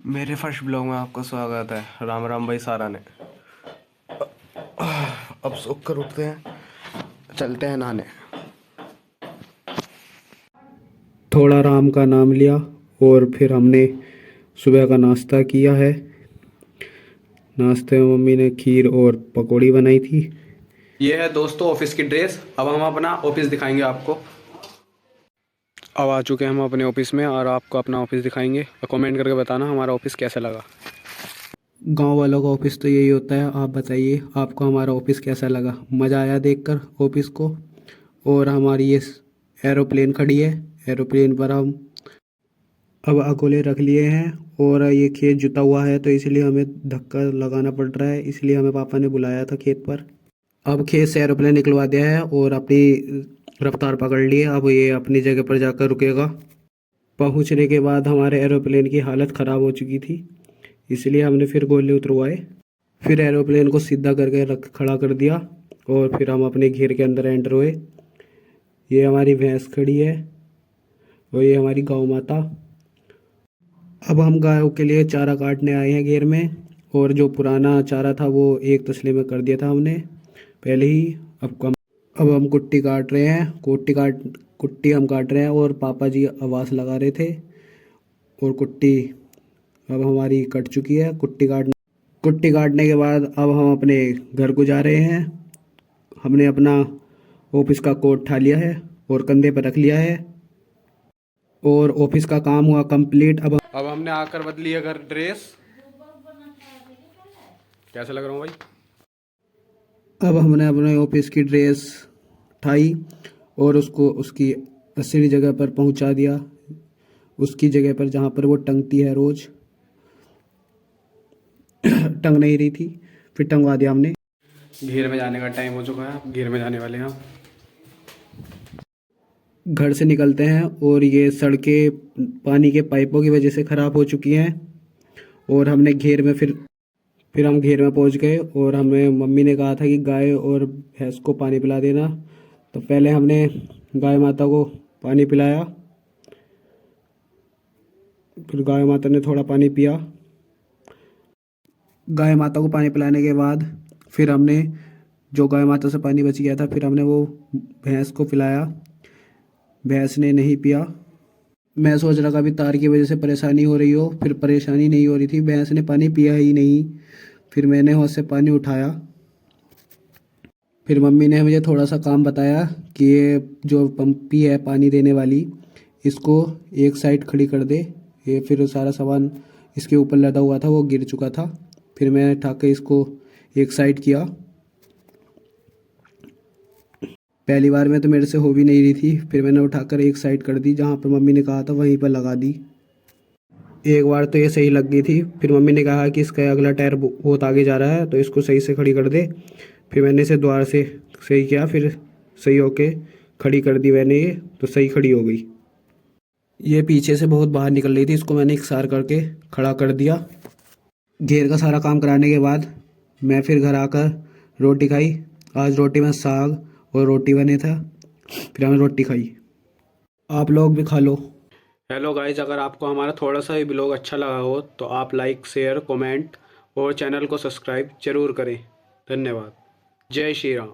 मेरे first blog में आपका स्वागत है। राम राम भाई सारा ने। अब सोकर कर उठते हैं, चलते हैं नहाने। थोड़ा राम का नाम लिया और फिर हमने सुबह का नाश्ता किया है। नाश्ते में मम्मी ने खीर और पकौड़ी बनाई थी। ये है दोस्तों ऑफिस की ड्रेस। अब हम अपना ऑफिस दिखाएंगे आपको। अब आ चुके हैं हम अपने ऑफिस में और आपको अपना ऑफिस दिखाएंगे और कमेंट करके बताना हमारा ऑफिस कैसा लगा। गांव वालों का ऑफिस तो यही होता है। आप बताइए आपको हमारा ऑफिस कैसा लगा? मज़ा आया देखकर ऑफिस को। और हमारी ये एरोप्लेन खड़ी है। एरोप्लेन पर हम अब अकोले रख लिए हैं और ये खेत जुता हुआ है तो इसलिए हमें धक्का लगाना पड़ रहा है। इसलिए हमें पापा ने बुलाया था खेत पर। अब खेत से एरोप्लेन निकलवा दिया है और अपनी रफ्तार पकड़ ली है। अब ये अपनी जगह पर जाकर रुकेगा। पहुंचने के बाद हमारे एरोप्लेन की हालत ख़राब हो चुकी थी, इसलिए हमने फिर गोले उतरवाए। फिर एरोप्लेन को सीधा करके रख खड़ा कर दिया और फिर हम अपने घेर के अंदर एंटर हुए। ये हमारी भैंस खड़ी है और ये हमारी गौ माता। अब हम गायों के लिए चारा काटने आए हैं घेर में। और जो पुराना चारा था वो एक तसले में कर दिया था हमने पहले ही। अब हम कुट्टी काट रहे हैं। कुट्टी हम काट रहे हैं और पापा जी आवाज़ लगा रहे थे। और कुट्टी अब हमारी कट चुकी है। कुट्टी काटने के बाद अब हम अपने घर को जा रहे हैं। हमने अपना ऑफिस का कोट उठा लिया है और कंधे पर रख लिया है और ऑफिस का काम हुआ कंप्लीट। अब हमने आकर बदली है घर ड्रेस। कैसा लग रहा हूँ भाई? अब हमने अपने ऑफिस की ड्रेस उठाई और उसको उसकी असली जगह पर पहुंचा दिया। उसकी जगह पर जहां पर वो टंगती है रोज़। टंग नहीं रही थी, फिर टंगवा दिया हमने। घेर में जाने का टाइम हो चुका है। घेर में जाने वाले हैं हम। घर से निकलते हैं और ये सड़कें पानी के पाइपों की वजह से ख़राब हो चुकी हैं। और हमने घेर में फिर हम घेर में पहुंच गए और हमें मम्मी ने कहा था कि गाय और भैंस को पानी पिला देना। तो पहले हमने गाय माता को पानी पिलाया। फिर गाय माता ने थोड़ा पानी पिया। गाय माता को पानी पिलाने के बाद फिर हमने जो गाय माता से पानी बच गया था फिर हमने वो भैंस को पिलाया। भैंस ने नहीं पिया। मैं सोच रहा था अभी तार की वजह से परेशानी हो रही हो, फिर परेशानी नहीं हो रही थी। भैंस ने पानी पिया ही नहीं। फिर मैंने हौद से पानी उठाया। फिर मम्मी ने मुझे थोड़ा सा काम बताया कि ये जो पंपी है पानी देने वाली, इसको एक साइड खड़ी कर दे। ये फिर सारा सामान इसके ऊपर लदा हुआ था, वो गिर चुका था। फिर मैंने उठा के इसको एक साइड किया। पहली बार में तो मेरे से हो भी नहीं रही थी। फिर मैंने उठाकर एक साइड कर दी, जहाँ पर मम्मी ने कहा था वहीं पर लगा दी। एक बार तो ये सही लग गई थी। फिर मम्मी ने कहा कि इसका अगला टायर बहुत आगे जा रहा है तो इसको सही से खड़ी कर दे। फिर मैंने इसे द्वार से सही किया, फिर सही होके खड़ी कर दी मैंने। ये तो सही खड़ी हो गई। ये पीछे से बहुत बाहर निकल रही थी, इसको मैंने इकसार करके खड़ा कर दिया। घेर का सारा काम कराने के बाद मैं फिर घर आकर रोटी खाई। आज रोटी में साग और रोटी बने था, फिर हमने रोटी खाई। आप लोग भी खा लो। हेलो गाइज, अगर आपको हमारा थोड़ा सा भी ब्लॉग अच्छा लगा हो तो आप लाइक शेयर कमेंट और चैनल को सब्सक्राइब जरूर करें। धन्यवाद। जय श्री राम।